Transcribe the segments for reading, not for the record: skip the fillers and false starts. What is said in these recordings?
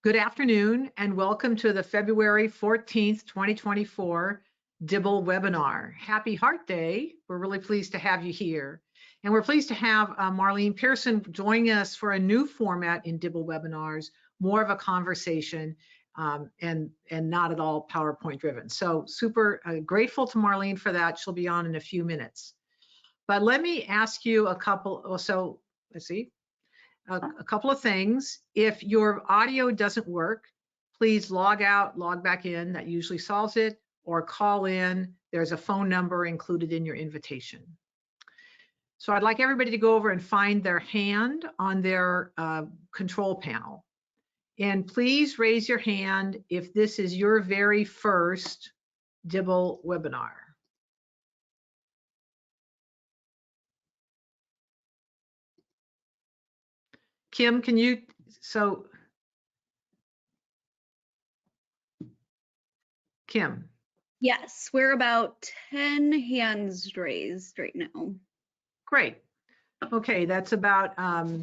Good afternoon and welcome to the February 14th, 2024 Dibble webinar. Happy Heart Day. We're really pleased to have you here. And we're pleased to have Marline Pearson joining us for a new format in Dibble webinars, more of a conversation and not at all PowerPoint driven. So super grateful to Marline for that. She'll be on in a few minutes. But let me ask you a couple, let's see. A couple of things. If your audio doesn't work, please log out, log back in. That usually solves it, or call in. There's a phone number included in your invitation. So I'd like everybody to go over and find their hand on their control panel. And please raise your hand if this is your very first Dibble webinar. Kim, can you, Kim. Yes, we're about 10 hands raised right now. Great. Okay, that's about, 10%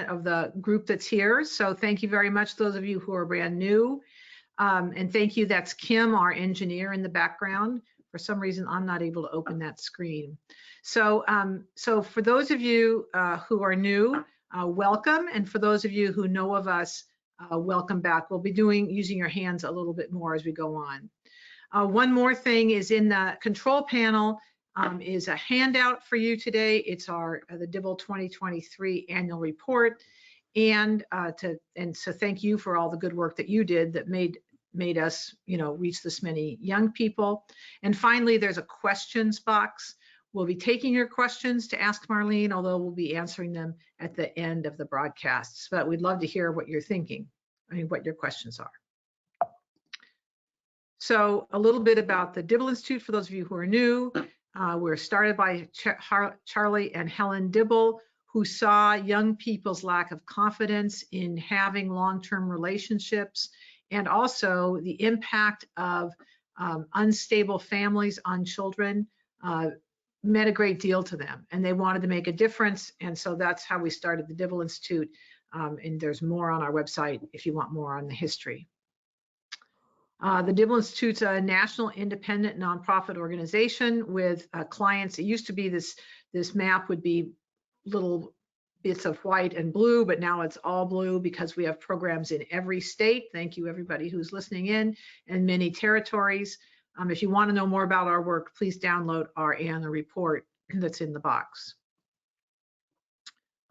of the group that's here. So thank you very much, those of you who are brand new. And thank you, that's Kim, our engineer in the background. For some reason, I'm not able to open that screen. So, for those of you who are new, welcome. And for those of you who know of us, welcome back. We'll be using your hands a little bit more as we go on. One more thing is in the control panel is a handout for you today. It's the Dibble 2023 annual report. And so thank you for all the good work that you did that made us, reach this many young people. And finally, there's a questions box. We'll be taking your questions to ask Marline, although we'll be answering them at the end of the broadcasts. But we'd love to hear what you're thinking, what your questions are. So a little bit about the Dibble Institute for those of you who are new. We're started by Charlie and Helen Dibble, who saw young people's lack of confidence in having long-term relationships, and also the impact of unstable families on children meant a great deal to them, and they wanted to make a difference. And so that's how we started the Dibble Institute. And there's more on our website if you want more on the history. The Dibble Institute's a national independent nonprofit organization with clients. It used to be this map would be little bits of white and blue, but now it's all blue because we have programs in every state. Thank you, everybody who's listening in, and many territories. If you want to know more about our work, please download our annual report that's in the box.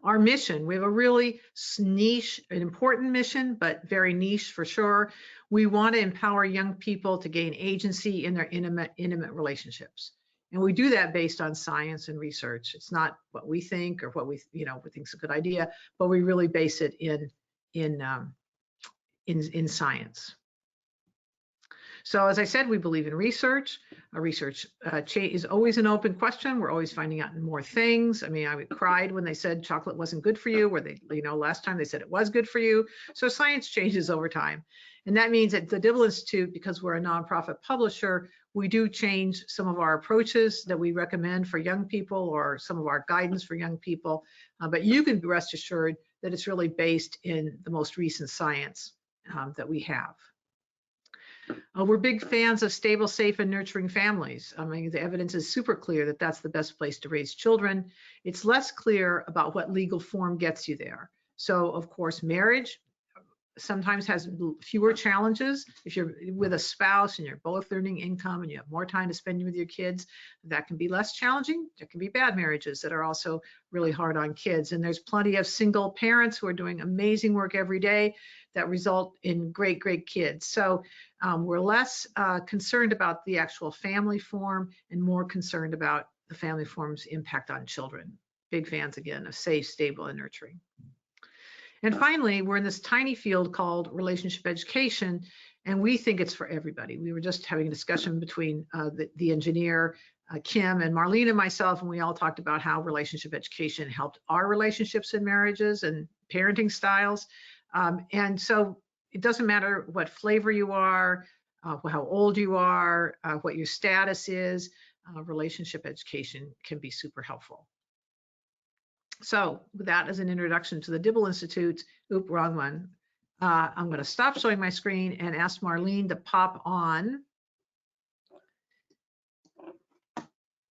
Our mission, we have a really niche, an important mission, but very niche for sure. We want to empower young people to gain agency in their intimate relationships. And we do that based on science and research. It's not what we think or what we think is a good idea, but we really base it in science. So as I said, we believe in research. Research is always an open question. We're always finding out more things. I mean, I cried when they said chocolate wasn't good for you, or last time they said it was good for you. So science changes over time. And that means at the Dibble Institute, because we're a nonprofit publisher, we do change some of our approaches that we recommend for young people or some of our guidance for young people. But you can rest assured that it's really based in the most recent science that we have. We're big fans of stable, safe, and nurturing families. I mean, the evidence is super clear that that's the best place to raise children. It's less clear about what legal form gets you there. So, of course, marriage sometimes has fewer challenges. If you're with a spouse and you're both earning income and you have more time to spend with your kids, that can be less challenging. There can be bad marriages that are also really hard on kids. And there's plenty of single parents who are doing amazing work every day that result in great, great kids. So we're less concerned about the actual family form and more concerned about the family form's impact on children. Big fans, again, of safe, stable, and nurturing. And finally, we're in this tiny field called relationship education, and we think it's for everybody. We were just having a discussion between the engineer, Kim, and Marlene and myself, and we all talked about how relationship education helped our relationships and marriages and parenting styles. And so it doesn't matter what flavor you are, how old you are, what your status is, relationship education can be super helpful. So with that as an introduction to the Dibble Institute, oop, wrong one. I'm going to stop showing my screen and ask Marlene to pop on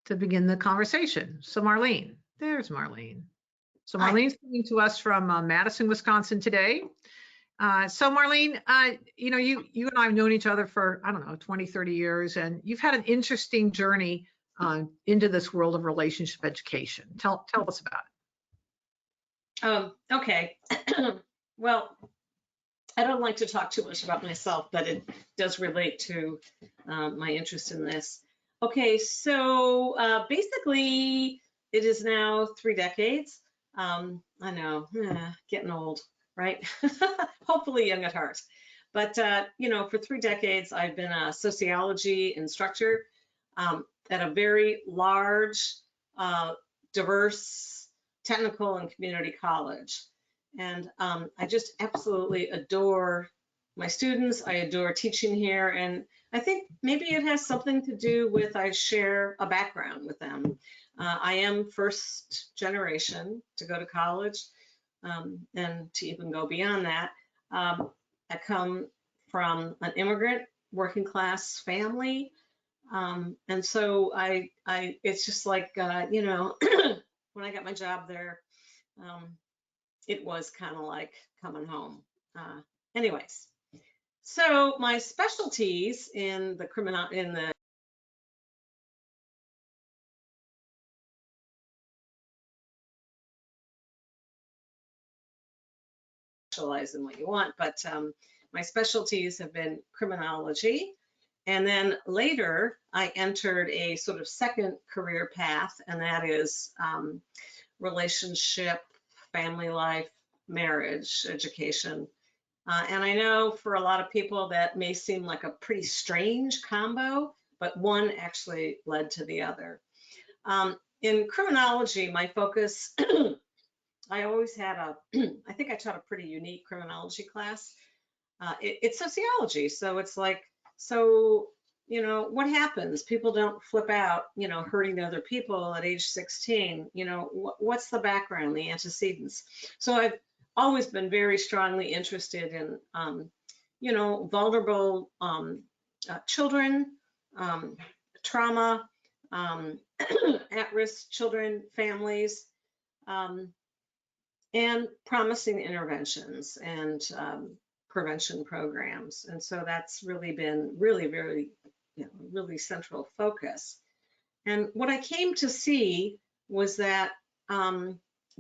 to begin the conversation. So Marlene, there's Marlene. So Marlene's coming to us from Madison, Wisconsin today. So Marlene, you know, you and I have known each other for, I don't know, 20, 30 years, and you've had an interesting journey into this world of relationship education. Tell us about it. Okay. Well, I don't like to talk too much about myself, but it does relate to my interest in this. Okay, so basically, it is now 3 decades. I know, getting old, right? Hopefully young at heart. But, you know, for 3 decades, I've been a sociology instructor at a very large, diverse, technical and community college. And I just absolutely adore my students. I adore teaching here. And I think maybe it has something to do with I share a background with them. I am first generation to go to college and to even go beyond that. I come from an immigrant working class family. And so it's just like, you know, when I got my job there, it was kind of like coming home. Anyways, so my specialties in the specialize in what you want, but my specialties have been criminology. And then later I entered a sort of second career path, and that is relationship, family life, marriage, education. And I know for a lot of people that may seem like a pretty strange combo, but one actually led to the other. In criminology, my focus, I always had I think I taught a pretty unique criminology class. It's sociology, so it's like, so, you know, what happens? People don't flip out, you know, hurting other people at age 16. You know, what's the background, the antecedents? So I've always been very strongly interested in, you know, vulnerable children, trauma, at-risk children, families, and promising interventions and prevention programs. And so that's really been very, you know, really central focus. And what I came to see was that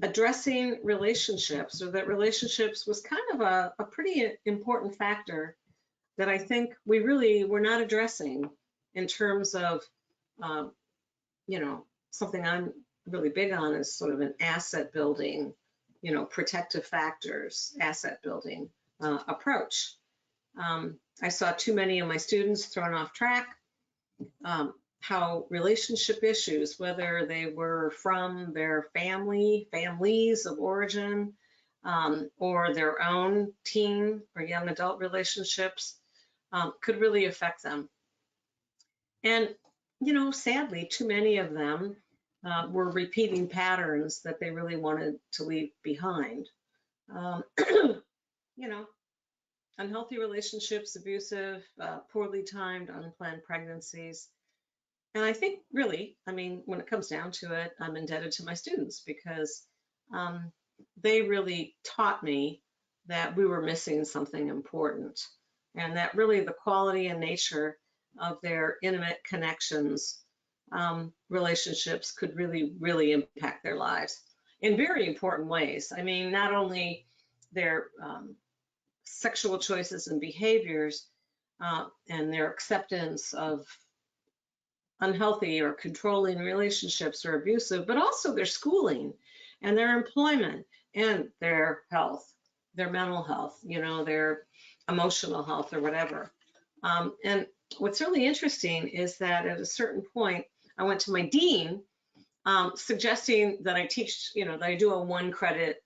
addressing relationships, or that relationships was kind of a pretty important factor that I think we really were not addressing in terms of, you know, something I'm really big on is sort of an asset building, you know, protective factors, asset building approach. I saw too many of my students thrown off track. How relationship issues, whether they were from their families of origin, or their own teen or young adult relationships, could really affect them. And, you know, sadly, too many of them were repeating patterns that they really wanted to leave behind. You know, unhealthy relationships, abusive, poorly timed, unplanned pregnancies. And I think really, I mean, when it comes down to it, I'm indebted to my students because they really taught me that we were missing something important, and that really the quality and nature of their intimate connections, relationships could really impact their lives in very important ways. I mean, not only their sexual choices and behaviors and their acceptance of unhealthy or controlling relationships or abusive, but also their schooling and their employment and their health, their mental health, you know, their emotional health or whatever. And what's really interesting is that at a certain point, I went to my dean suggesting that I teach, you know, that I do a 1 credit,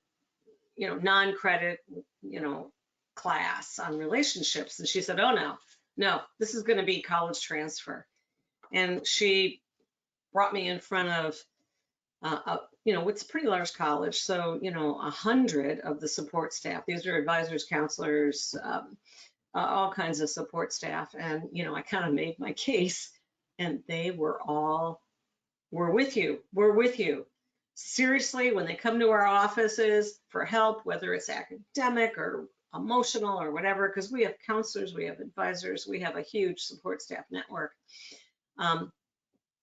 you know, non-credit, you know, class on relationships. And she said, oh, no, this is going to be college transfer. And she brought me in front of It's a pretty large college, so 100 of the support staff. These are advisors, counselors, all kinds of support staff, and I kind of made my case, and they were all, "We're with you. We're with you." Seriously, when they come to our offices for help, whether it's academic or emotional or whatever, because we have counselors, we have advisors, we have a huge support staff network. A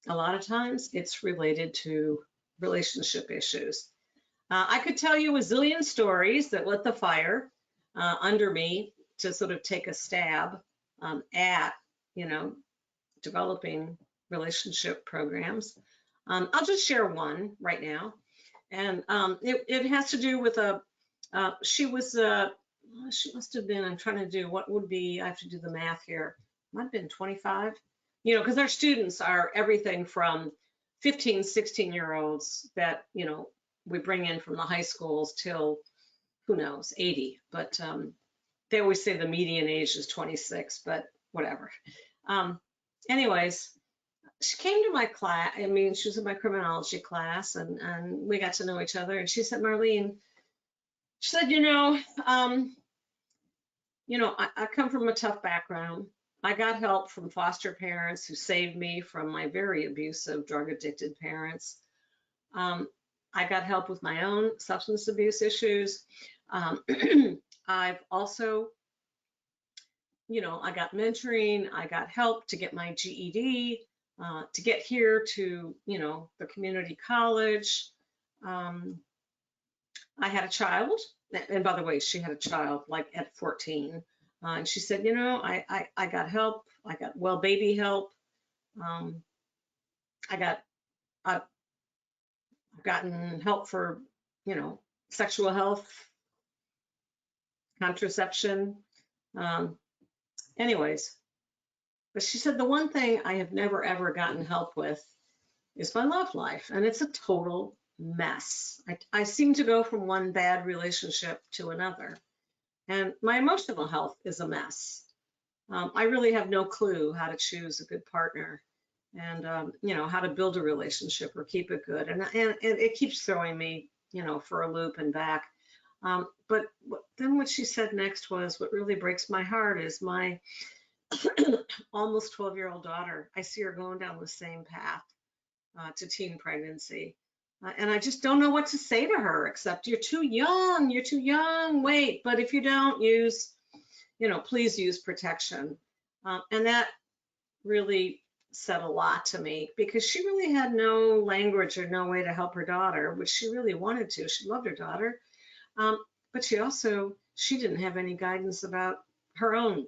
lot of times it's related to relationship issues. I could tell you a zillion stories that lit the fire under me to sort of take a stab at, developing relationship programs. I'll just share one right now. And it has to do with she must have been, I'm trying to do, what would be, I have to do the math here. Might have been 25, because our students are everything from 15, 16-year-olds that, we bring in from the high schools till, who knows, 80. But they always say the median age is 26, but whatever. Anyways, she came to my class. I mean, she was in my criminology class, and we got to know each other. And she said, Marlene, she said, I come from a tough background. I got help from foster parents who saved me from my very abusive, drug-addicted parents. I got help with my own substance abuse issues. I've also, I got mentoring. I got help to get my GED, to get here to, the community college. I had a child, and by the way, she had a child like at 14. And she said, I got help. I got baby help. I've gotten help for, sexual health, contraception. Anyways, but she said the one thing I have never ever gotten help with is my love life, and it's a total mess. I seem to go from one bad relationship to another, and my emotional health is a mess. I really have no clue how to choose a good partner, and how to build a relationship or keep it good, and it keeps throwing me, for a loop and back. But then what she said next was, what really breaks my heart is my almost 12-year-old daughter. I see her going down the same path to teen pregnancy. And I just don't know what to say to her, except you're too young, wait. But if you don't use, please use protection. And that really said a lot to me, because she really had no language or no way to help her daughter, which she really wanted to. She loved her daughter. But she didn't have any guidance about her own,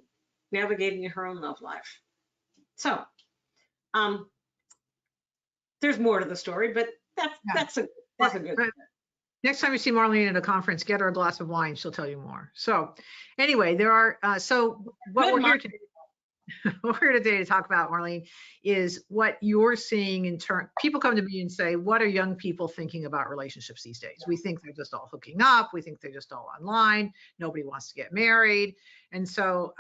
navigating her own love life. So there's more to the story, but that's a good. Next time you see Marlene at a conference, get her a glass of wine. She'll tell you more. So anyway, there are, what we're here today, what we're here today to talk about, Marlene, is what you're seeing in turn. People come to me and say, what are young people thinking about relationships these days? We think they're just all hooking up. We think they're just all online. Nobody wants to get married. And so,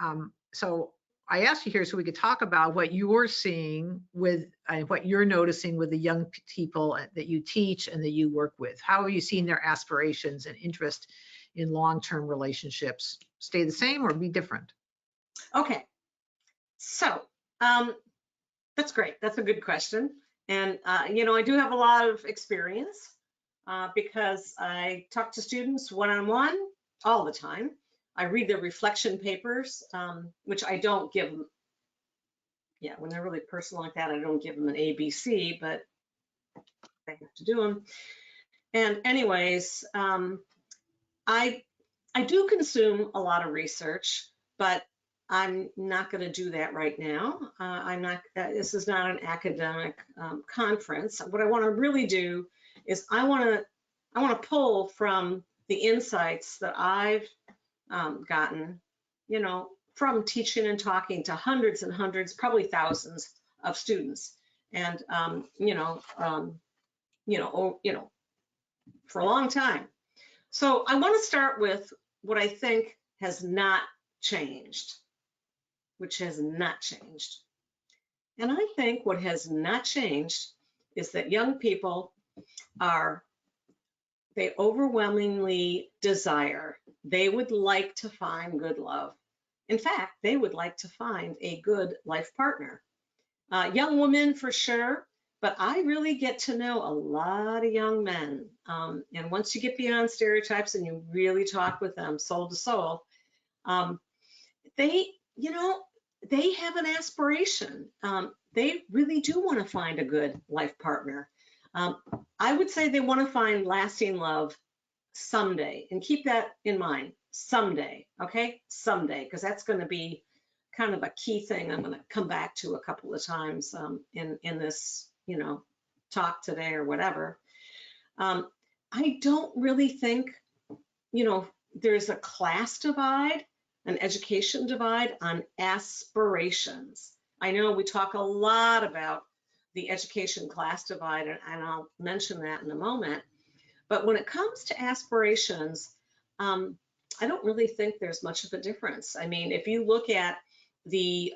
I asked you here so we could talk about what you're seeing with what you're noticing with the young people that you teach and that you work with. How have you seen their aspirations and interest in long-term relationships stay the same or be different? Okay, so that's great. That's a good question. And, I do have a lot of experience because I talk to students one-on-one all the time. I read their reflection papers, which I don't give them. Yeah, when they're really personal like that, I don't give them an ABC, but they have to do them. And anyways, I do consume a lot of research, but I'm not going to do that right now. I'm not. This is not an academic conference. What I want to really do is I want to pull from the insights that I've gotten, from teaching and talking to hundreds and hundreds, probably thousands of students, and for a long time. So I want to start with what I think has not changed, which has not changed. And I think what has not changed is that young people are, they overwhelmingly desire, they would like to find good love. In fact, they would like to find a good life partner. Young women for sure, but I really get to know a lot of young men. And once you get beyond stereotypes and you really talk with them soul to soul, they, you know, they have an aspiration. They really do want to find a good life partner. I would say they want to find lasting love someday, and keep that in mind, someday, okay? Someday, because that's going to be kind of a key thing I'm going to come back to a couple of times in this, you know, talk today or whatever. I don't really think, you know, there's a class divide, an education divide on aspirations. I know we talk a lot about the education class divide, and I'll mention that in a moment. But when it comes to aspirations, I don't really think there's much of a difference. I mean, if you look at the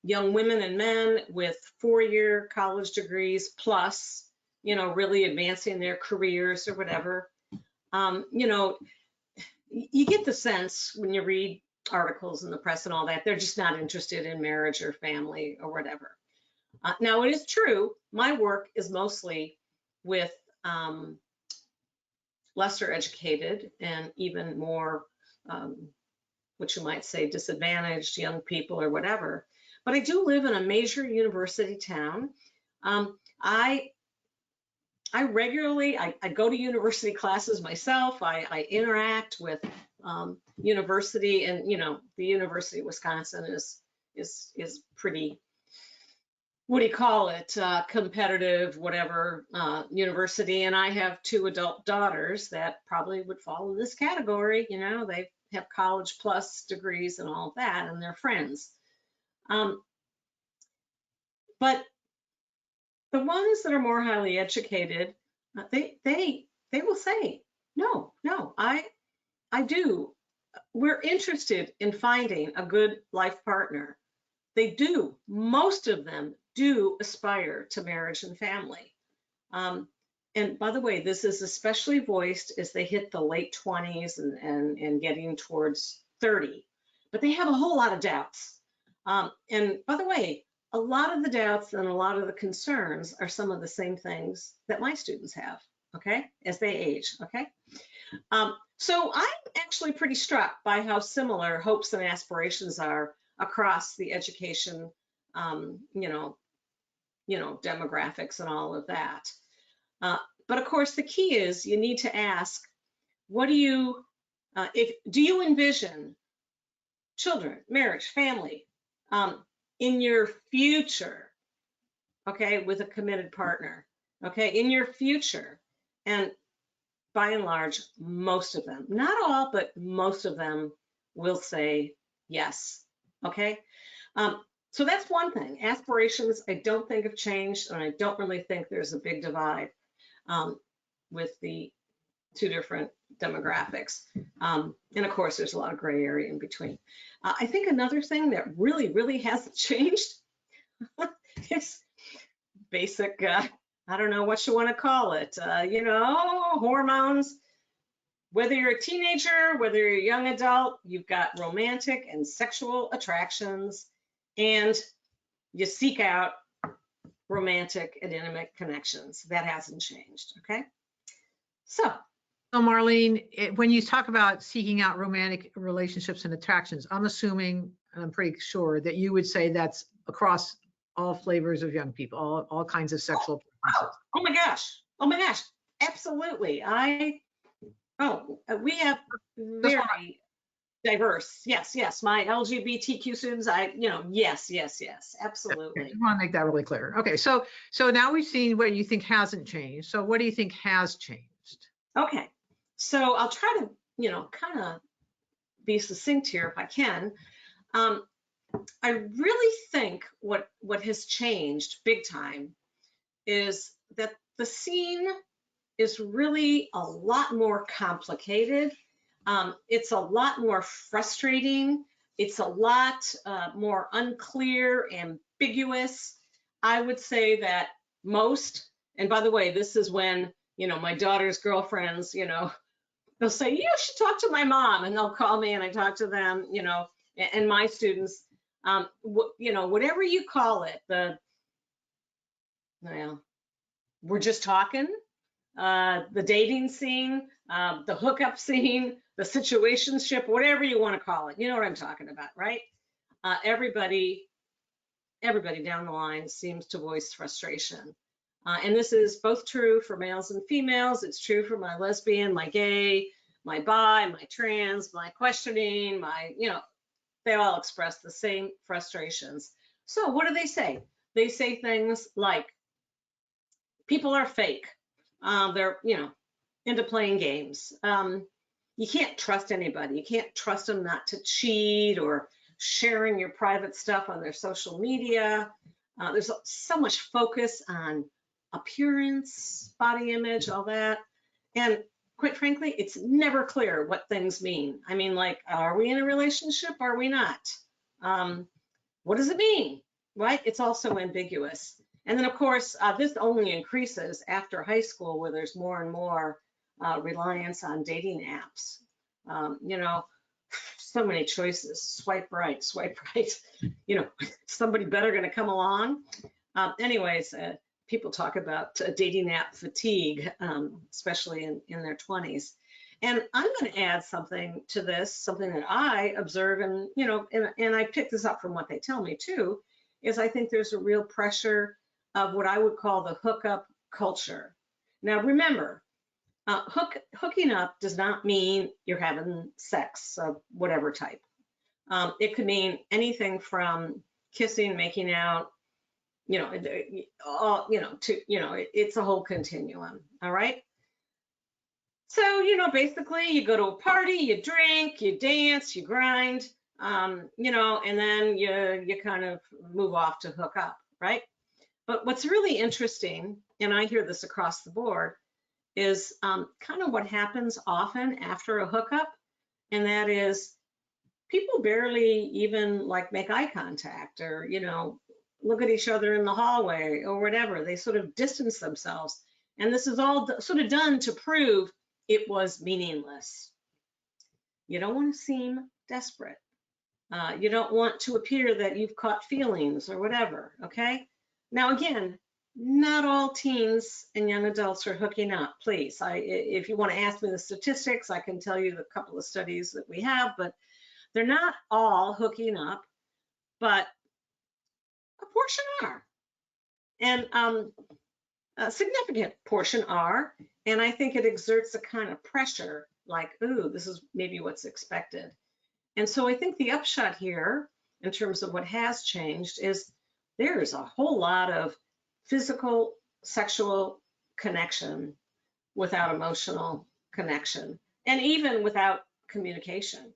young women and men with 4-year college degrees plus, you know, really advancing their careers or whatever, you know, you get the sense when you read articles in the press and all that, they're just not interested in marriage or family or whatever. Now, it is true, my work is mostly with lesser educated and even more, what you might say, disadvantaged young people or whatever. But I do live in a major university town. I regularly, I go to university classes myself. I interact with university, and you know, the University of Wisconsin is pretty, what do you call it, competitive, whatever, university. And I have 2 adult daughters that probably would fall in this category. You know, they have college plus degrees and all of that, and they're friends. But the ones that are more highly educated, they will say, no, I do. We're interested in finding a good life partner. They do. Most of them do aspire to marriage and family. And by the way, this is especially voiced as they hit the late 20s and getting towards 30. But they have a whole lot of doubts. And by the way, a lot of the doubts and a lot of the concerns are some of the same things that my students have, okay, as they age, okay? So I'm actually pretty struck by how similar hopes and aspirations are across the education, you know, demographics and all of that. But of course, the key is you need to ask, what do you, do you envision children, marriage, family, in your future, okay, with a committed partner, okay, in your future? And by and large, most of them, not all, but most of them will say yes, okay? So that's one thing. Aspirations, I don't think have changed, and I don't really think there's a big divide with the 2 different demographics. And of course, there's a lot of gray area in between. I think another thing that really hasn't changed is basic, I don't know what you want to call it, you know, hormones. Whether you're a teenager, whether you're a young adult, you've got romantic and sexual attractions, and you seek out romantic and intimate connections. That hasn't changed, okay? So Marlene, when you talk about seeking out romantic relationships and attractions, I'm assuming, and I'm pretty sure that you would say that's across all flavors of young people, all kinds of sexual preferences. Oh my gosh, absolutely. We have very diverse, yes, my LGBTQ students, yes, absolutely. I just want to make that really clear. Okay, so now we've seen what you think hasn't changed. So what do you think has changed? Okay, so I'll try to, you know, kind of be succinct here if I can. I really think what has changed big time is that the scene is really a lot more complicated. It's a lot more frustrating. It's a lot more unclear, ambiguous. I would say that most, And by the way, this is when, my daughter's girlfriends, they'll say, you should talk to my mom, and they'll call me and I talk to them, and my students, whatever you call it, we're just talking, the dating scene, the hookup scene, the situationship, whatever you want to call it. You know what I'm talking about, right? Everybody down the line seems to voice frustration. And this is both true for males and females. It's true for my lesbian, my gay, my bi, my trans, my questioning, they all express the same frustrations. So what do they say? They say things like, people are fake. They're, into playing games. You can't trust anybody. You can't trust them not to cheat or sharing your private stuff on their social media. There's so much focus on appearance, body image, all that. And quite frankly, it's never clear what things mean. I mean, like, are we in a relationship? Are we not? What does it mean? Right? It's also ambiguous. And then, of course, this only increases after high school, where there's more and more reliance on dating apps. So many choices. Swipe right, somebody better going to come along. Anyways, people talk about dating app fatigue, especially in their 20s. And I'm going to add something to this, something that I observe, and and I picked this up from what they tell me too, is I think there's a real pressure of what I would call the hookup culture. Now, remember, hooking up does not mean you're having sex of whatever type. It could mean anything from kissing, making out, it's a whole continuum. All right. So, basically you go to a party, you drink, you dance, you grind, and then you kind of move off to hook up, right? But what's really interesting, and I hear this across the board, is kind of what happens often after a hookup, and that is people barely even make eye contact or, look at each other in the hallway or whatever. They sort of distance themselves. And this is all sort of done to prove it was meaningless. You don't want to seem desperate. You don't want to appear that you've caught feelings or whatever, okay? Now, again, not all teens and young adults are hooking up, please. If you want to ask me the statistics, I can tell you the couple of studies that we have, but they're not all hooking up, but a portion are. And a significant portion are, and I think it exerts a kind of pressure, like, ooh, this is maybe what's expected. And so I think the upshot here, in terms of what has changed, is there's a whole lot of physical, sexual connection without emotional connection, and even without communication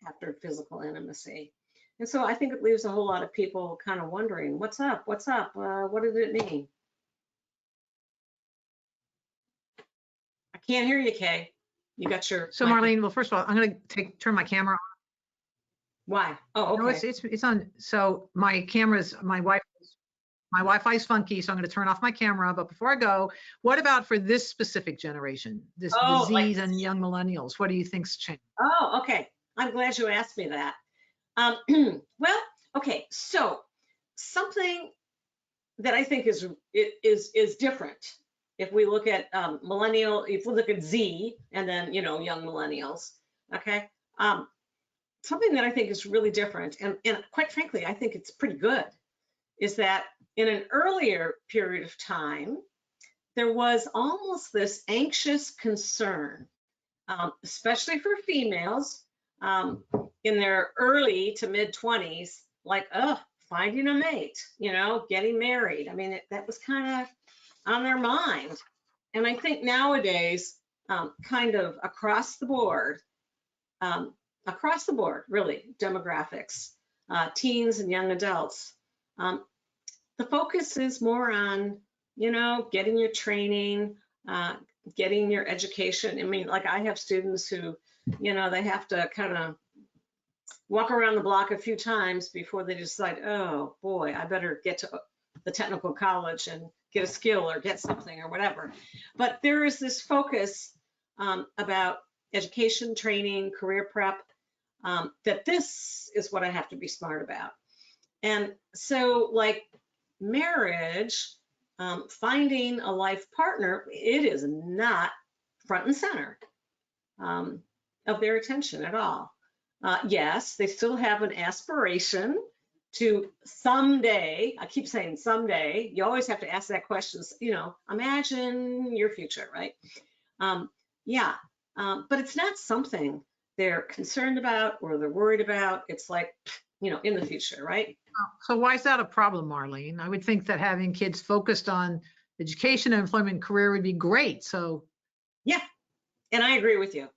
after physical intimacy. And so I think it leaves a whole lot of people kind of wondering, what's up? What's up? What did it mean? I can't hear you, Kay. You got your. So Marlene, well, first of all, I'm going to turn my camera on. Why? Oh, okay. No, it's on. So my camera's, my Wi-Fi is funky, so I'm going to turn off my camera. But before I go, what about for this specific generation, the Zs and young millennials? What do you think's changed? Oh, okay. I'm glad you asked me that. Well, okay. So something that I think is different. If we look at if we look at Z and then young millennials, okay. Something that I think is really different, and quite frankly, I think it's pretty good, is that in an earlier period of time, there was almost this anxious concern, especially for females in their early to mid 20s, like, finding a mate, getting married. I mean, that was kind of on their mind. And I think nowadays, kind of across the board, really, demographics, teens and young adults, the focus is more on, getting your training, getting your education. I mean, like, I have students who, they have to kind of walk around the block a few times before they decide, oh boy, I better get to the technical college and get a skill or get something or whatever. But there is this focus about education, training, career prep, that this is what I have to be smart about. And so like marriage, finding a life partner, it is not front and center of their attention at all. Yes, they still have an aspiration to someday, I keep saying someday, you always have to ask that question, you know, imagine your future, right? Yeah, but it's not something they're concerned about or they're worried about. It's like, you know, in the future, right? So why is that a problem, Marlene? I would think that having kids focused on education, employment, and career would be great. So Yeah, and I agree with you.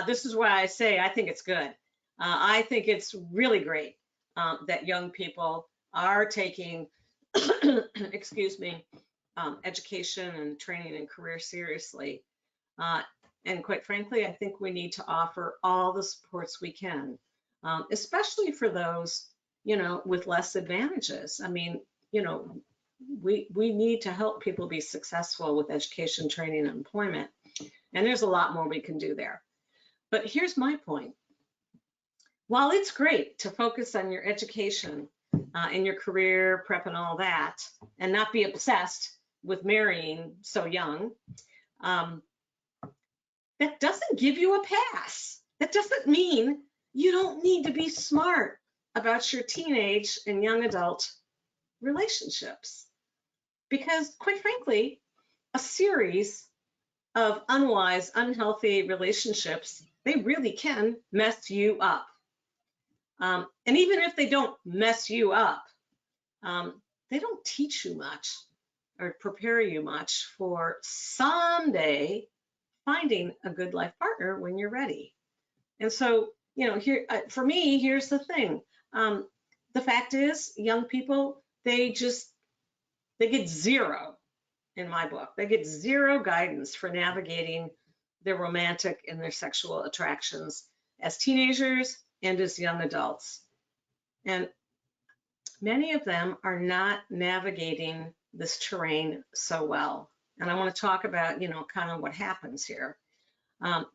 This is why I say I think it's good. I think it's really great that young people are taking, excuse me, education and training and career seriously. And quite frankly, I think we need to offer all the supports we can, especially for those, you know, with less advantages. I mean, you know, we need to help people be successful with education, training, and employment. And there's a lot more we can do there. But here's my point. While it's great to focus on your education and your career prep and all that, and not be obsessed with marrying so young, that doesn't give you a pass. That doesn't mean you don't need to be smart about your teenage and young adult relationships. Because quite frankly, a series of unwise, unhealthy relationships, they really can mess you up. And even if they don't mess you up, they don't teach you much or prepare you much for someday finding a good life partner when you're ready. And so, you know, here for me, here's the thing. The fact is, young people, they get zero, in my book, they get zero guidance for navigating their romantic and their sexual attractions as teenagers and as young adults. And many of them are not navigating this terrain so well. And I want to talk about, you know, kind of what happens here,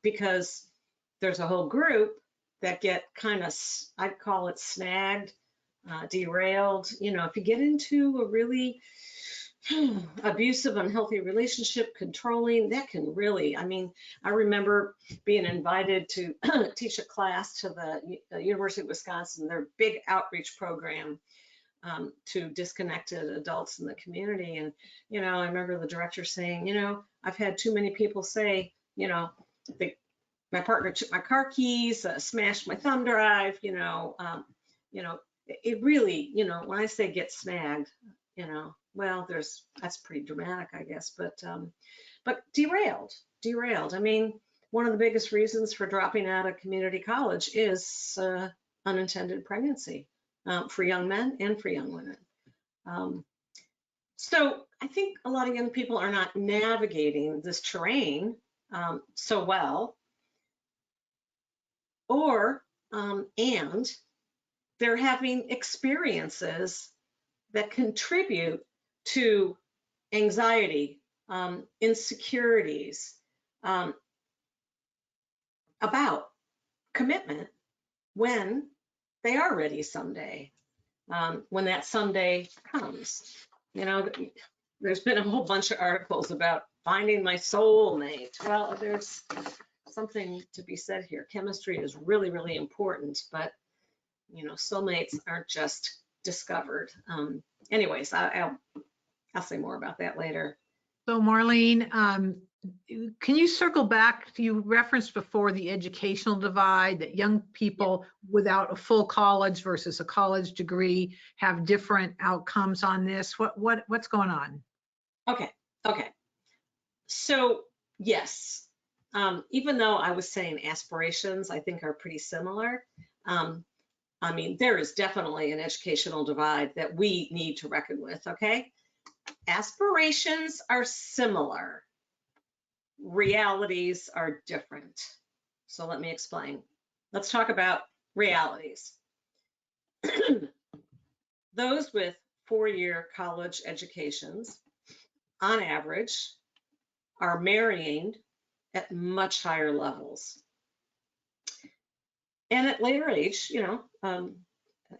because there's a whole group that get kind of, I'd call it snagged, derailed. You know, if you get into a really abusive, unhealthy relationship, controlling, that can really, I mean, I remember being invited to teach a class to the University of Wisconsin, their big outreach program to disconnected adults in the community. And, you know, I remember the director saying, you know, I've had too many people say, you know, my partner took my car keys, smashed my thumb drive, you know, it really, you know, when I say get snagged, you know, well, that's pretty dramatic, I guess, but derailed. I mean, one of the biggest reasons for dropping out of community college is unintended pregnancy for young men and for young women. So I think a lot of young people are not navigating this terrain so well, and they're having experiences that contribute to anxiety, insecurities, about commitment when they are ready someday, when that someday comes. You know, there's been a whole bunch of articles about finding my soulmate. Well, there's something to be said here. Chemistry is really, really important, but you know, soulmates aren't just discovered. Anyways, I'll say more about that later. So Marlene, can you circle back? You referenced before the educational divide, that young people without a full college versus a college degree have different outcomes on this. What's going on? Okay. So yes, even though I was saying aspirations, I think are pretty similar. I mean, there is definitely an educational divide that we need to reckon with, okay? Aspirations are similar. Realities are different. So let me explain. Let's talk about realities. Those with 4-year college educations, on average, are marrying at much higher levels. And at later age,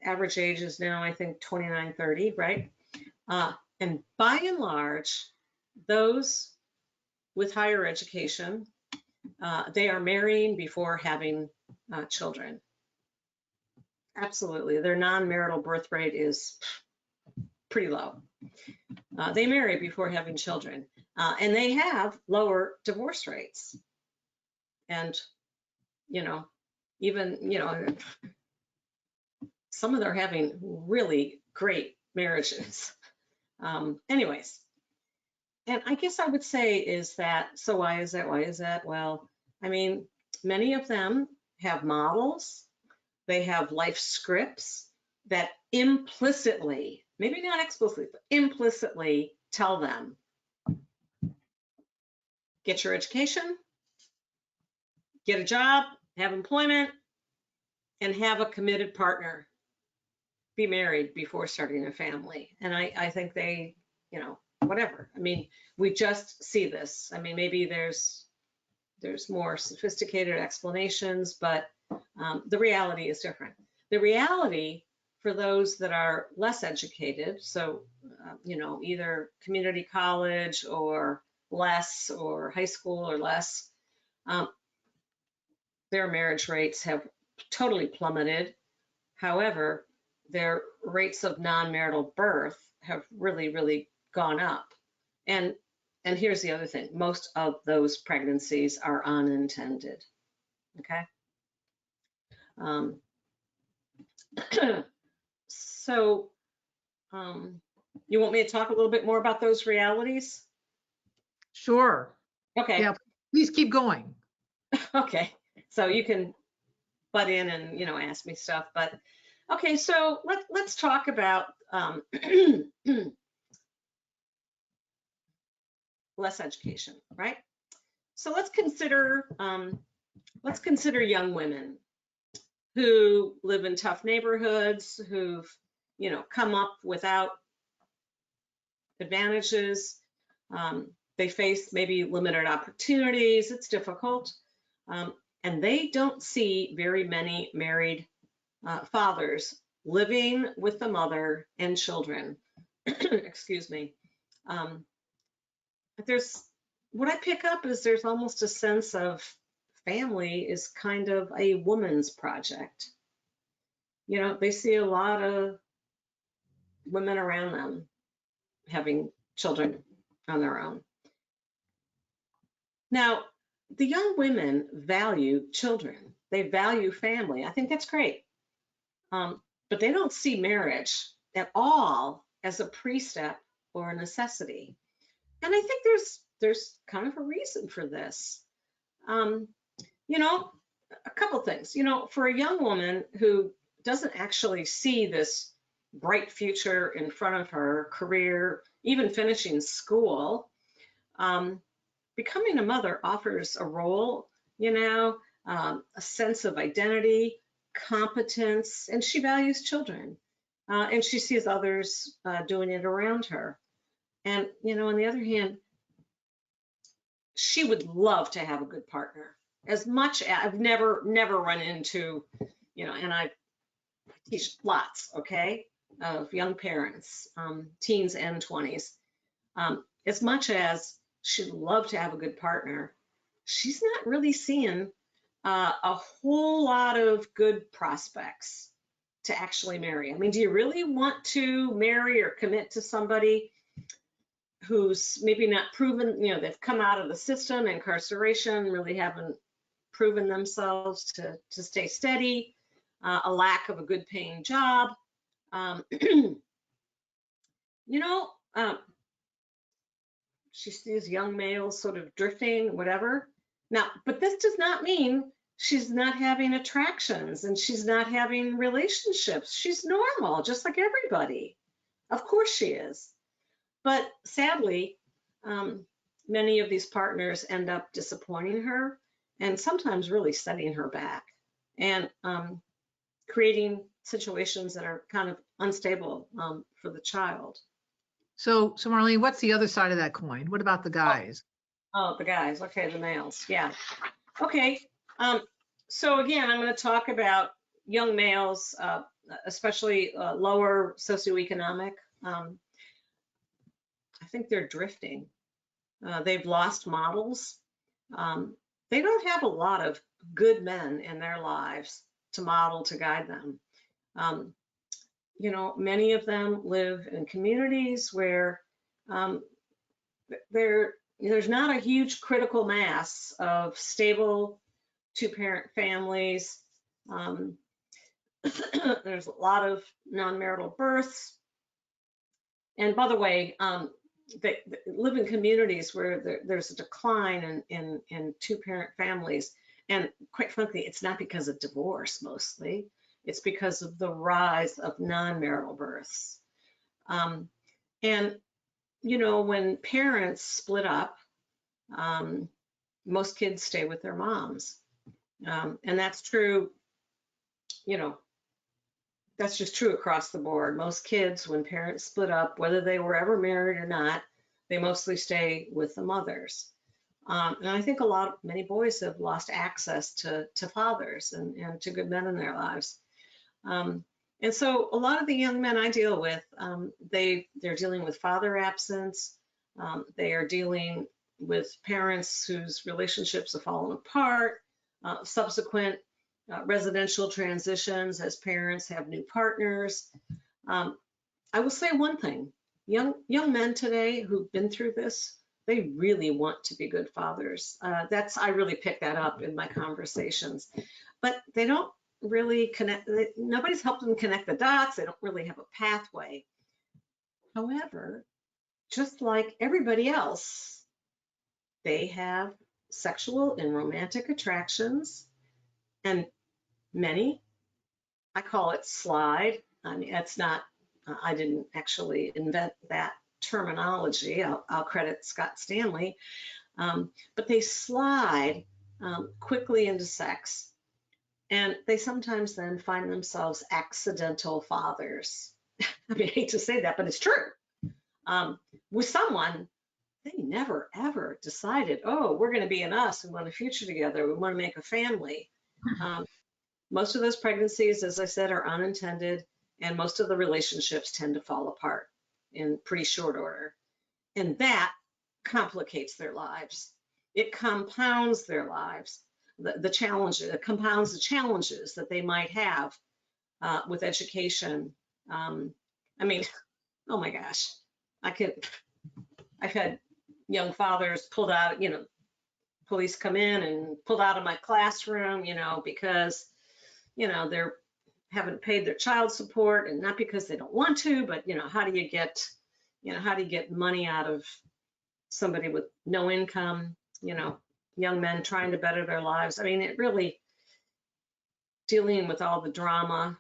average age is now, I think, 29, 30, right? And by and large, those with higher education, they are marrying before having children. Absolutely. Their non-marital birth rate is pretty low. They marry before having children, and they have lower divorce rates. And, even, some of them are having really great marriages. Anyways, and I guess I would say is that, so why is that? Why is that? Well, I mean, many of them have models, they have life scripts that implicitly, maybe not explicitly, but implicitly tell them, get your education, get a job, have employment, and have a committed partner. Be married before starting a family. And I think they, whatever. I mean, we just see this. I mean, maybe there's more sophisticated explanations, but the reality is different. The reality for those that are less educated, so, either community college or less, or high school or less, their marriage rates have totally plummeted. However, their rates of non-marital birth have really, really gone up. And here's the other thing, most of those pregnancies are unintended, okay? So, you want me to talk a little bit more about those realities? Sure. Okay. Yeah, please keep going. Okay. So you can butt in and, ask me stuff, but okay, so let's talk about less education, right? So let's consider young women who live in tough neighborhoods, who've, come up without advantages. They face maybe limited opportunities. It's difficult. And they don't see very many married fathers living with the mother and children. Excuse me. What I pick up is there's almost a sense of family is kind of a woman's project. They see a lot of women around them having children on their own. Now, the young women value children. They value family. I think that's great. But they don't see marriage at all as a precept or a necessity. And I think there's kind of a reason for this. A couple things. For a young woman who doesn't actually see this bright future in front of her, career, even finishing school, becoming a mother offers a role, a sense of identity, competence, and she values children. And she sees others doing it around her. And, on the other hand, she would love to have a good partner. As much as I've never run into, and I teach lots, okay, of young parents, teens and 20s. As much as she'd love to have a good partner, she's not really seeing a whole lot of good prospects to actually marry. I mean, do you really want to marry or commit to somebody who's maybe not proven, they've come out of the system, incarceration, really haven't proven themselves to stay steady, a lack of a good paying job. She sees young males sort of drifting, whatever. Now, but this does not mean she's not having attractions and she's not having relationships. She's normal, just like everybody. Of course she is. But sadly, many of these partners end up disappointing her and sometimes really setting her back and creating situations that are kind of unstable for the child. So Marlene, what's the other side of that coin? What about the guys? Oh, the guys. Okay, the males. Yeah. Okay. So again, I'm going to talk about young males, especially lower socioeconomic. I think they're drifting. They've lost models. They don't have a lot of good men in their lives to model, to guide them. You know, many of them live in communities where there's not a huge critical mass of stable two-parent families. There's a lot of non-marital births. And by the way, they live in communities where there's a decline in two-parent families. And quite frankly, it's not because of divorce mostly. It's because of the rise of non-marital births. And, you know, when parents split up, most kids stay with their moms. And that's true, you know, that's just true across the board. Most kids, when parents split up, whether they were ever married or not, they mostly stay with the mothers. And I think many boys have lost access to fathers and to good men in their lives. And so a lot of the young men I deal with, they're dealing with father absence. They are dealing with parents whose relationships have fallen apart, subsequent residential transitions as parents have new partners. I will say one thing, young men today who've been through this, they really want to be good fathers. I really pick that up in my conversations, but they don't really connect. Nobody's helped them connect the dots. They don't really have a pathway. However, just like everybody else, they have sexual and romantic attractions, and many, I call it slide. I mean, it's not, I didn't actually invent that terminology. I'll credit Scott Stanley. But they slide quickly into sex, and they sometimes then find themselves accidental fathers. I mean, I hate to say that, but it's true. With someone, they never, ever decided, oh, we're going to be an us. We want a future together. We want to make a family. Most of those pregnancies, as I said, are unintended, and most of the relationships tend to fall apart in pretty short order. And that complicates their lives. It compounds their lives, the challenges, it compounds the challenges that they might have with education. I mean, oh my gosh, I've had young fathers pulled out, you know, police come in and pulled out of my classroom, you know, because, you know, they're haven't paid their child support, and not because they don't want to, but, you know, how do you get money out of somebody with no income, you know, young men trying to better their lives. I mean, it really dealing with all the drama.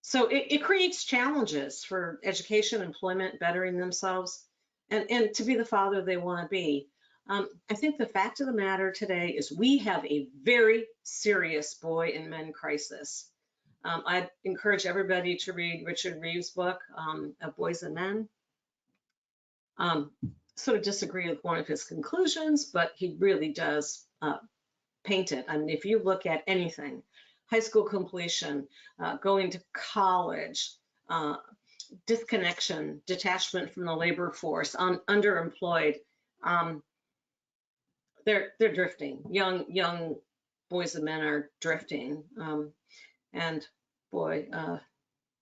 So it creates challenges for education, employment, bettering themselves, and to be the father they want to be. I think the fact of the matter today is we have a very serious boy and men crisis. I'd encourage everybody to read Richard Reeves' book, of Boys and Men. Sort of disagree with one of his conclusions, but he really does paint it. I mean, if you look at anything, high school completion, going to college, disconnection, detachment from the labor force, underemployed, they're drifting. Young boys and men are drifting, and boy,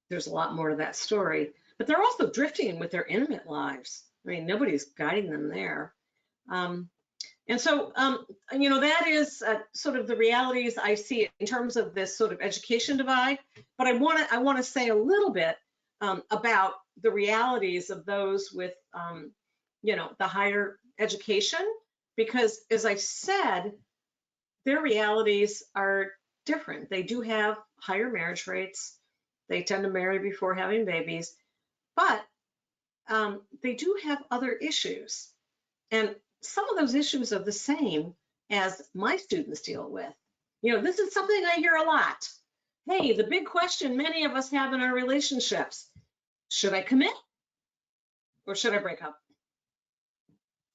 there's a lot more to that story. But they're also drifting with their intimate lives. I mean, nobody's guiding them there. And so, you know, that is sort of the realities I see in terms of this sort of education divide. But I want to say a little bit about the realities of those with, you know, the higher education, because as I said, their realities are different. They do have higher marriage rates. They tend to marry before having babies, but they do have other issues. And some of those issues are the same as my students deal with. You know, this is something I hear a lot. hey, the big question many of us have in our relationships, should I commit or should I break up?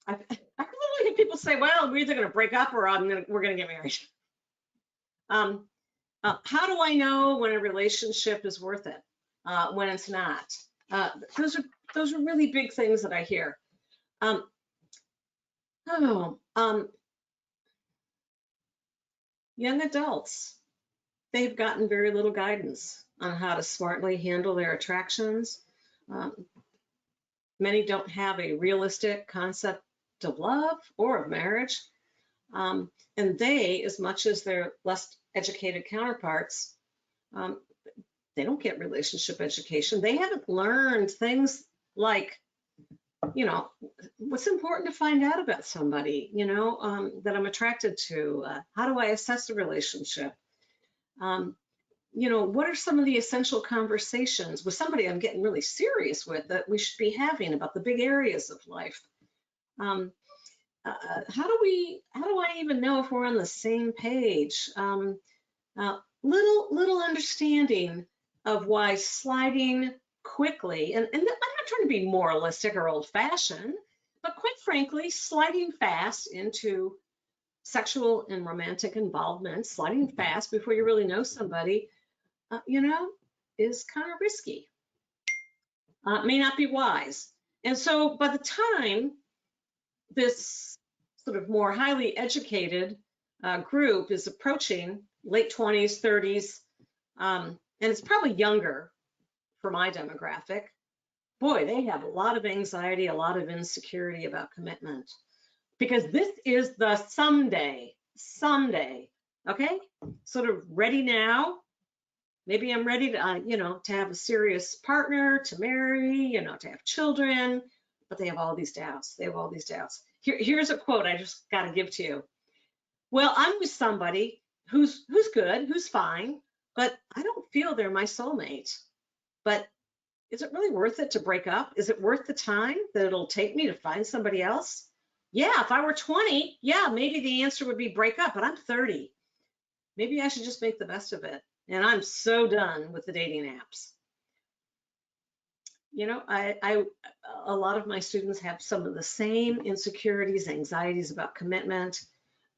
I literally hear people say, well, we're either going to break up or we're going to get married. How do I know when a relationship is worth it, when it's not? Those are really big things that I hear. Young adults, they've gotten very little guidance on how to smartly handle their attractions. Many don't have a realistic concept of love or of marriage. And they, as much as their less educated counterparts, they don't get relationship education. They haven't learned things like, you know, what's important to find out about somebody, you know, that I'm attracted to. How do I assess a relationship? You know, what are some of the essential conversations with somebody I'm getting really serious with that we should be having about the big areas of life? How do I even know if we're on the same page? Little understanding of why sliding quickly, and I'm not trying to be moralistic or old-fashioned, but quite frankly, sliding fast into sexual and romantic involvement, sliding fast before you really know somebody, you know, is kind of risky. May not be wise. And so by the time this sort of more highly educated group is approaching late 20s, 30s, and it's probably younger for my demographic, boy, they have a lot of anxiety, a lot of insecurity about commitment. Because this is the someday, okay? Sort of ready now. Maybe I'm ready to, you know, to have a serious partner, to marry, you know, to have children, but they have all these doubts. They have all these doubts. Here's a quote I just got to give to you. Well, I'm with somebody who's good, who's fine, but I don't feel they're my soulmate. But is it really worth it to break up? Is it worth the time that it'll take me to find somebody else? Yeah, if I were 20, yeah, maybe the answer would be break up, but I'm 30. Maybe I should just make the best of it. And I'm so done with the dating apps. You know, a lot of my students have some of the same insecurities, anxieties about commitment.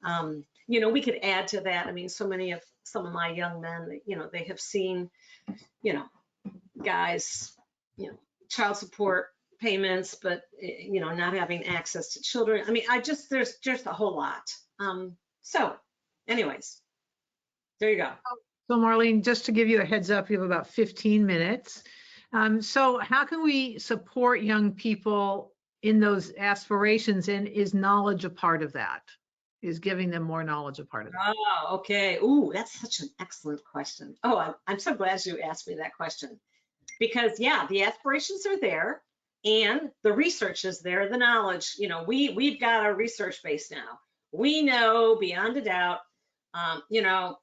You know, we could add to that. I mean, some of my young men, you know, they have seen, you know, guys, you know, child support payments, but, you know, not having access to children. I mean, there's just a whole lot. So anyways, there you go. So Marlene, just to give you a heads up, you have about 15 minutes. So how can we support young people in those aspirations, and is knowledge a part of that? Is giving them more knowledge a part of that? Oh, okay. Ooh, that's such an excellent question. Oh, I'm so glad you asked me that question. Because yeah, the aspirations are there and the research is there, the knowledge, you know, we've got our research base now. We know beyond a doubt, you know,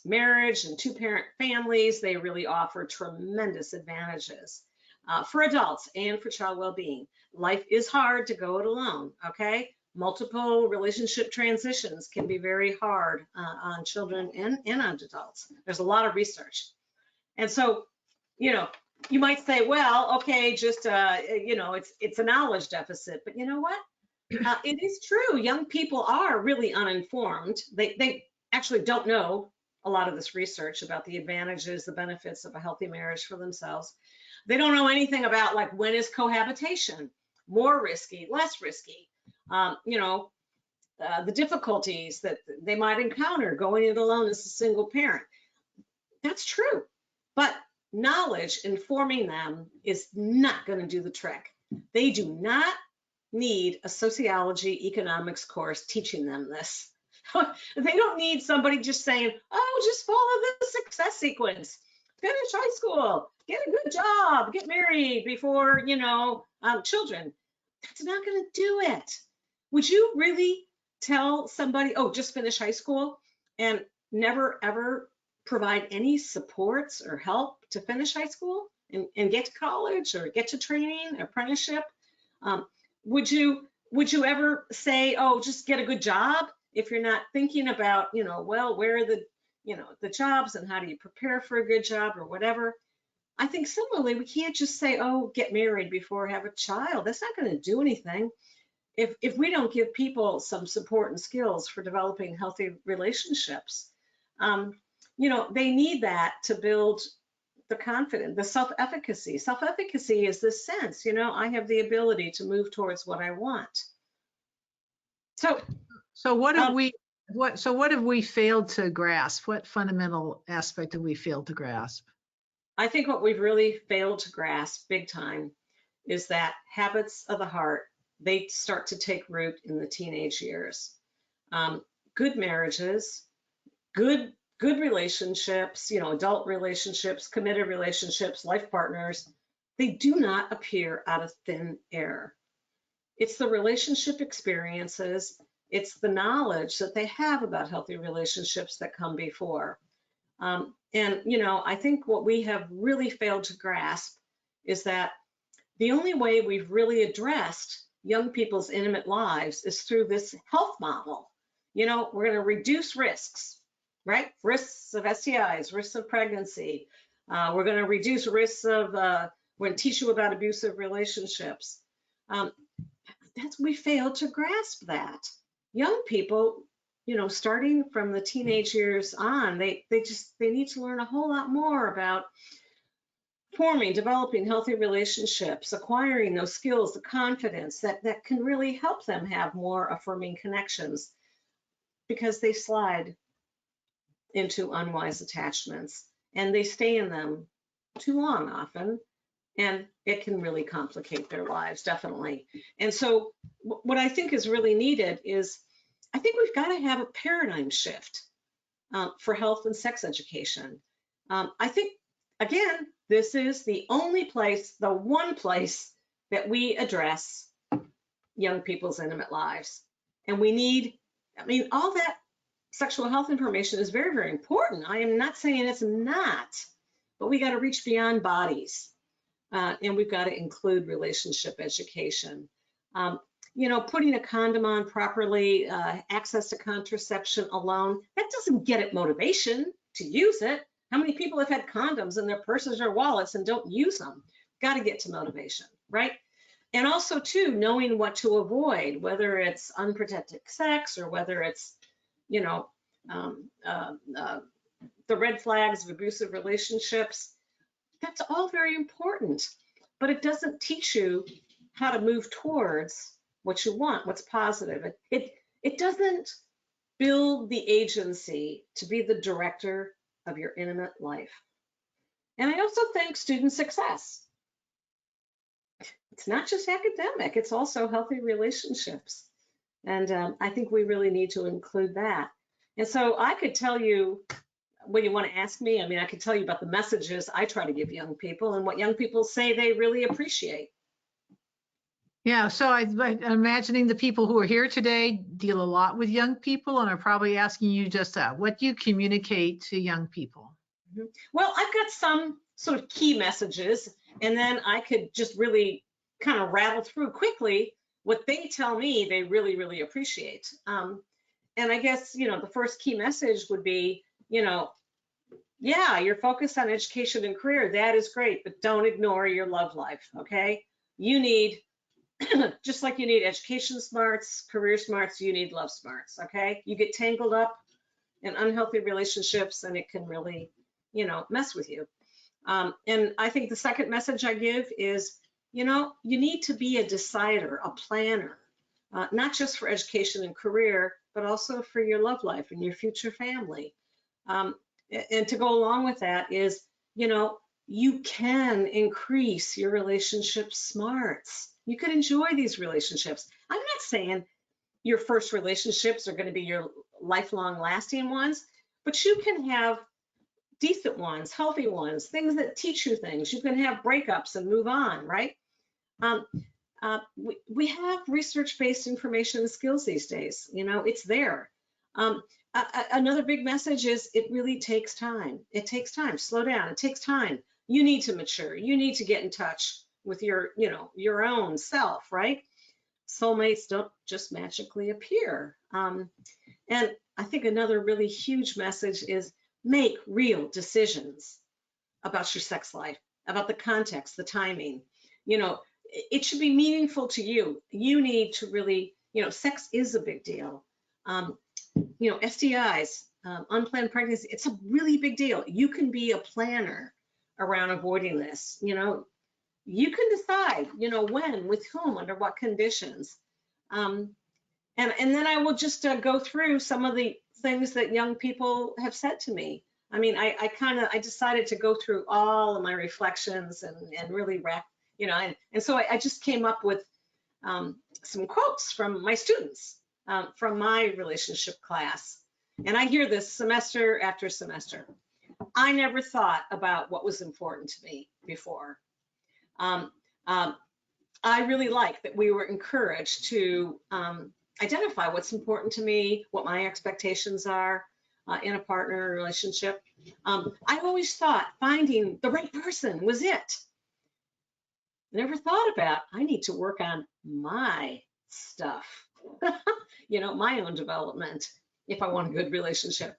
marriage and two-parent families, they really offer tremendous advantages for adults and for child well-being. Life is hard to go it alone, okay? Multiple relationship transitions can be very hard on children and on adults. There's a lot of research. And so, you know, you might say, well, okay, just, you know, it's a knowledge deficit, but you know what? It is true. Young people are really uninformed. They actually don't know a lot of this research about the advantages, the benefits of a healthy marriage for themselves. They don't know anything about, like, when is cohabitation more risky, less risky, you know, the difficulties that they might encounter going it alone as a single parent. That's true. But knowledge informing them is not going to do the trick. They do not need a sociology economics course teaching them this. They don't need somebody just saying, oh, just follow the success sequence, finish high school, get a good job, get married before, you know, children. That's not going to do it. Would you really tell somebody, oh, just finish high school and never ever provide any supports or help to finish high school and get to college or get to training, apprenticeship? Would you ever say, oh, just get a good job, if you're not thinking about, you know, well, where are the, the jobs and how do you prepare for a good job or whatever. I think similarly, we can't just say, oh, get married before have a child. That's not going to do anything. If we don't give people some support and skills for developing healthy relationships, they need that to build the confidence, the self-efficacy. Self-efficacy is this sense, I have the ability to move towards what I want. So what have we failed to grasp? What fundamental aspect have we failed to grasp? I think what we've really failed to grasp big time is that habits of the heart, they start to take root in the teenage years. Good marriages, good relationships, adult relationships, committed relationships, life partners, they do not appear out of thin air. It's the relationship experiences, it's the knowledge that they have about healthy relationships that come before. I think what we have really failed to grasp is that the only way we've really addressed young people's intimate lives is through this health model. We're going to reduce risks, right? Risks of STIs, risks of pregnancy. We're going to reduce risks of, we're going to teach you about abusive relationships. We failed to grasp that. Young people, starting from the teenage years on, they need to learn a whole lot more about forming, developing healthy relationships, acquiring those skills, the confidence that can really help them have more affirming connections, because they slide into unwise attachments and they stay in them too long often, and it can really complicate their lives, definitely. And so what I think is really needed is, I think we've got to have a paradigm shift for health and sex education. I think, again, this is the only place, the one place that we address young people's intimate lives. And we need, all that sexual health information is very, very important. I am not saying it's not, but we got to reach beyond bodies. And we've got to include relationship education. Putting a condom on properly, access to contraception alone, that doesn't get it motivation to use it. How many people have had condoms in their purses or wallets and don't use them? Got to get to motivation, right? And also, too, knowing what to avoid, whether it's unprotected sex or whether it's, the red flags of abusive relationships. That's all very important, but it doesn't teach you how to move towards what you want, what's positive. It doesn't build the agency to be the director of your intimate life. And I also think student success. It's not just academic, it's also healthy relationships. And I think we really need to include that. And so I could tell you, when you want to ask me, I could tell you about the messages I try to give young people and what young people say they really appreciate. Yeah, so I'm imagining the people who are here today deal a lot with young people and are probably asking you just that. What do you communicate to young people? Well, I've got some sort of key messages, and then I could just really kind of rattle through quickly what they tell me they really, really appreciate. And I guess, the first key message would be, yeah, you're focused on education and career. That is great, but don't ignore your love life, okay? You need, just like you need education smarts, career smarts, you need love smarts, okay? You get tangled up in unhealthy relationships and it can really, mess with you. And I think the second message I give is, you need to be a decider, a planner, not just for education and career, but also for your love life and your future family. And to go along with that is, you can increase your relationship smarts. You can enjoy these relationships. I'm not saying your first relationships are going to be your lifelong lasting ones, but you can have decent ones, healthy ones, things that teach you things. You can have breakups and move on, right? We have research-based information and skills these days. It's there. Another big message is it really takes time. It takes time. Slow down. It takes time. You need to mature. You need to get in touch with your own self, right? Soulmates don't just magically appear. And I think another really huge message is make real decisions about your sex life, about the context, the timing. You know, it should be meaningful to you. You need to really, you know, sex is a big deal. You know, STIs, unplanned pregnancy, it's a really big deal. You can be a planner around avoiding this. You know, you can decide, you know, when, with whom, under what conditions. And then I will just go through some of the things that young people have said to me. I mean, I decided to go through all of my reflections and really wrap, you know, and so I just came up with some quotes from my students from my relationship class. And I hear this semester after semester. I never thought about what was important to me before. I really like that we were encouraged to identify what's important to me, what my expectations are in a partner relationship. I always thought finding the right person was it. Never thought about, I need to work on my stuff, you know, my own development if I want a good relationship.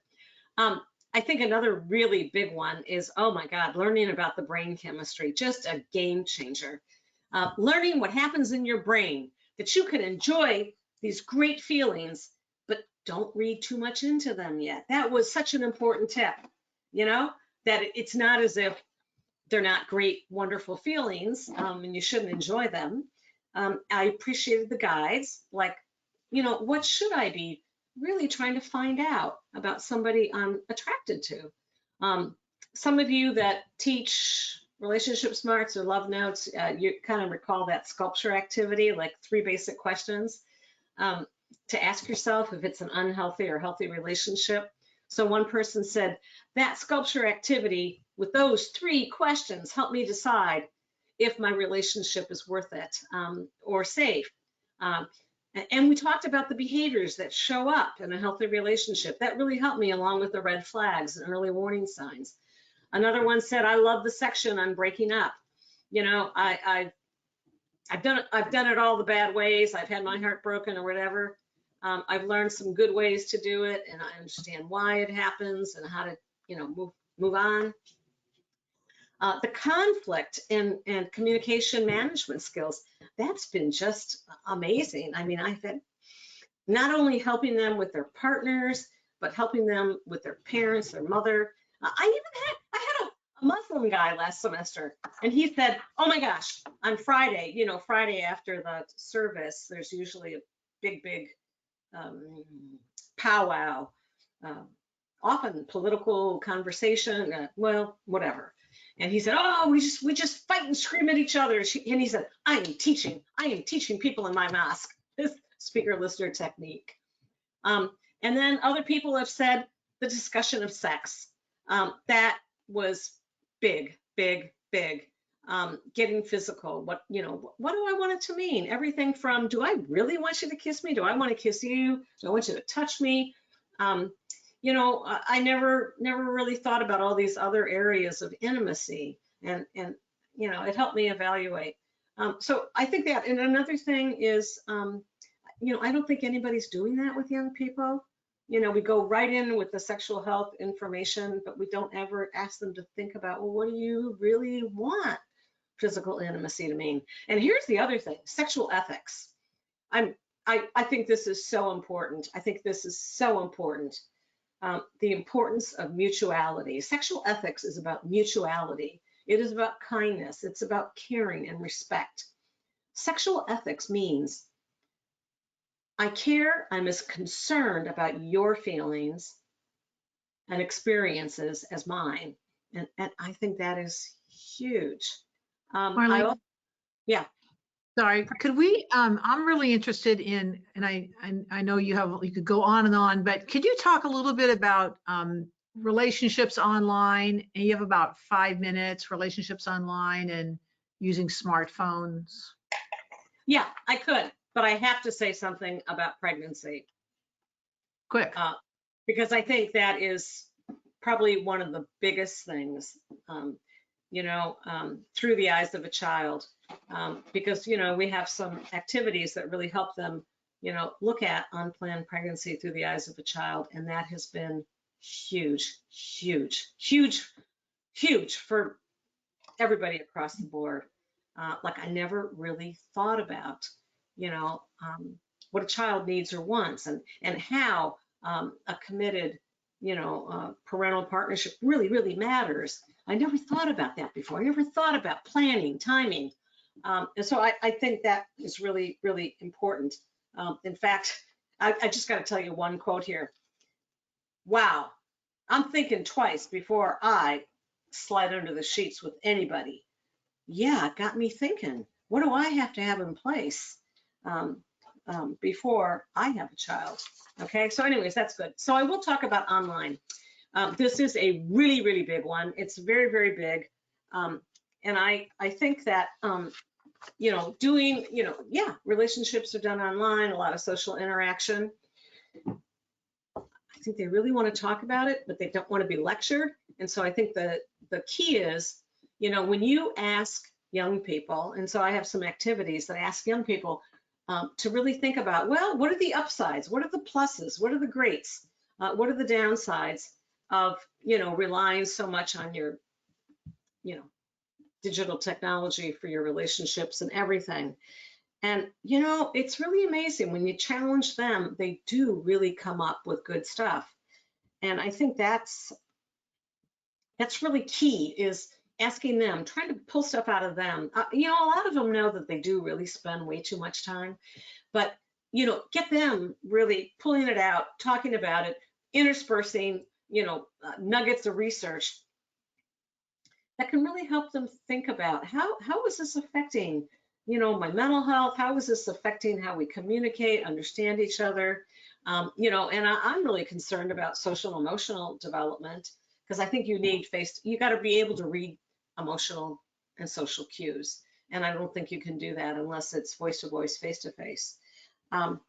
I think another really big one is, oh my God, learning about the brain chemistry, just a game changer. Learning what happens in your brain, that you can enjoy these great feelings, but don't read too much into them yet. That was such an important tip, you know, that it's not as if they're not great, wonderful feelings, and you shouldn't enjoy them. I appreciated the guides, like, you know, what should I be really trying to find out about somebody I'm attracted to? Some of you that teach relationship smarts or love notes, you kind of recall that sculpture activity, like 3 basic questions to ask yourself if it's an unhealthy or healthy relationship. So one person said, that sculpture activity with those 3 questions helped me decide if my relationship is worth it or safe. And we talked about the behaviors that show up in a healthy relationship. That really helped me, along with the red flags and early warning signs. Another one said, I love the section on breaking up. You know, I've done it all the bad ways. I've had my heart broken or whatever. I've learned some good ways to do it, and I understand why it happens and how to, you know, move on. The conflict and communication management skills, that's been just amazing. I mean, I've had not only helping them with their partners, but helping them with their parents, their mother. I had a Muslim guy last semester, and he said, oh my gosh, on Friday, you know, Friday after the service, there's usually a big powwow, often political conversation, well, whatever. And he said, oh, we just fight and scream at each other. And he said, I am teaching people in my mosque this speaker listener technique. And then other people have said the discussion of sex. That was big. Getting physical. What do I want it to mean? Everything from, do I really want you to kiss me? Do I want to kiss you? Do I want you to touch me? You know, I never really thought about all these other areas of intimacy, and you know, it helped me evaluate. So I think that, and another thing is, you know, I don't think anybody's doing that with young people. You know, we go right in with the sexual health information, but we don't ever ask them to think about, well, what do you really want physical intimacy to mean? And here's the other thing, sexual ethics. I think this is so important. The importance of mutuality. Sexual ethics is about mutuality. It is about kindness. It's about caring and respect. Sexual ethics means I care, I'm as concerned about your feelings and experiences as mine. And I think that is huge. Marline, yeah. Sorry, could we, I'm really interested in, and I know you could go on and on, but could you talk a little bit about relationships online? And you have about 5 minutes, relationships online and using smartphones. Yeah, I could, but I have to say something about pregnancy. Quick. Because I think that is probably one of the biggest things, you know, through the eyes of a child. Because, you know, we have some activities that really help them, you know, look at unplanned pregnancy through the eyes of a child. And that has been huge, huge, huge, huge for everybody across the board. Like I never really thought about, you know, what a child needs or wants, and how a committed, parental partnership really, really matters. I never thought about that before. I never thought about planning, timing. And so I think that is really, really important. In fact, I just got to tell you one quote here. Wow, I'm thinking twice before I slide under the sheets with anybody. Yeah, it got me thinking, what do I have to have in place before I have a child? Okay, so anyways, that's good. So I will talk about online. This is a really, really big one. It's very, very big. And I think that, doing, relationships are done online, a lot of social interaction. I think they really want to talk about it, but they don't want to be lectured. And so I think the key is, when you ask young people, and so I have some activities that I ask young people to really think about, well, what are the upsides? What are the pluses? What are the greats? What are the downsides of, relying so much on your, digital technology for your relationships and everything? And, it's really amazing when you challenge them, they do really come up with good stuff. And I think that's really key, is asking them, trying to pull stuff out of them. A lot of them know that they do really spend way too much time, but, get them really pulling it out, talking about it, interspersing, nuggets of research that can really help them think about how is this affecting, my mental health? How is this affecting how we communicate, understand each other? And I'm really concerned about social and emotional development, because I think you got to be able to read emotional and social cues. And I don't think you can do that unless it's voice to voice, face to face. And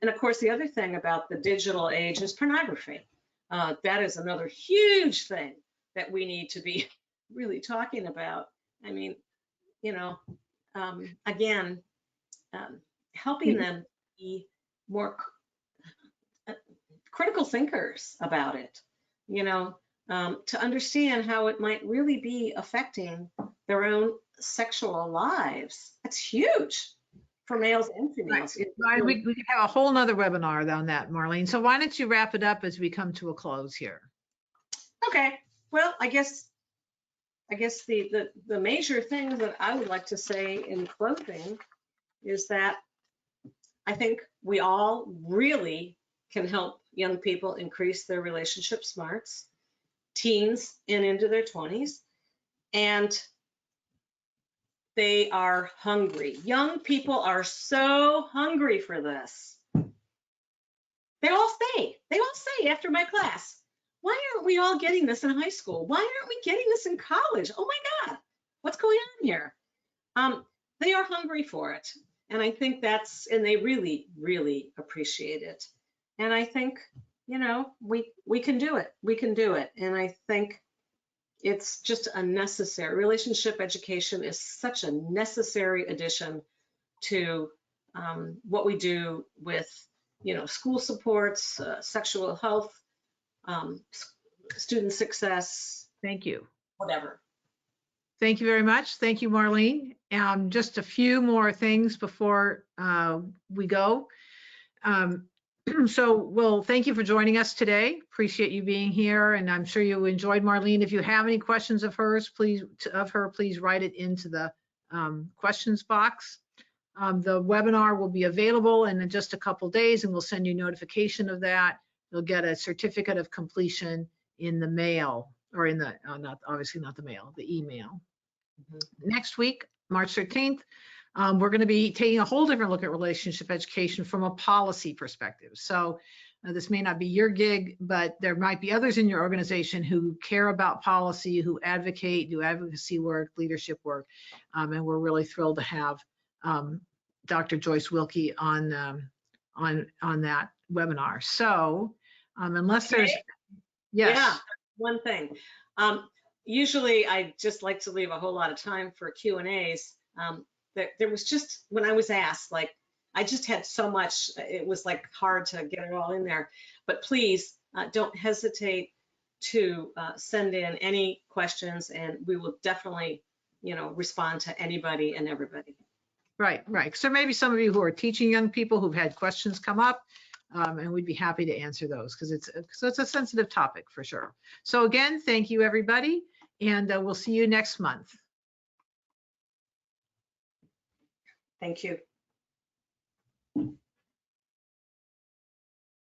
of course, the other thing about the digital age is pornography. That is another huge thing that we need to be really talking about. I mean, again, helping them be more critical thinkers about it, to understand how it might really be affecting their own sexual lives. That's huge for males and females. Right. We could have a whole nother webinar on that, Marlene. So why don't you wrap it up as we come to a close here? Okay. Well, I guess the major thing that I would like to say in closing is that I think we all really can help young people increase their relationship smarts, teens and into their 20s, and they are hungry. Young people are so hungry for this. They all say after my class, why aren't we all getting this in high school? Why aren't we getting this in college? Oh my God, what's going on here? They are hungry for it. And I think and they really, really appreciate it. And I think, we can do it. We can do it. And I think it's just a necessary, relationship education is such a necessary addition to what we do with, school supports, sexual health, student success. Thank you. Whatever. Thank you very much. Thank you, Marlene. Just a few more things before we go. So, thank you for joining us today. Appreciate you being here, and I'm sure you enjoyed Marlene. If you have any questions of hers, please write it into the questions box. The webinar will be available in just a couple days, and we'll send you notification of that. You'll get a certificate of completion in the mail, or in the obviously not the mail, the email. Next week, March 13th, we're going to be taking a whole different look at relationship education from a policy perspective. So this may not be your gig, but there might be others in your organization who care about policy, who advocate, do advocacy work, leadership work, and we're really thrilled to have Dr. Joyce Wilkie on that webinar. So unless there's, yes. Yeah, one thing. Usually I just like to leave a whole lot of time for Q&As. There was just, when I was asked, like, I just had so much, it was like hard to get it all in there. But please don't hesitate to send in any questions, and we will definitely, respond to anybody and everybody. Right, right. So maybe some of you who are teaching young people who've had questions come up, and we'd be happy to answer those because it's a sensitive topic for sure. So again, thank you, everybody, and we'll see you next month. Thank you.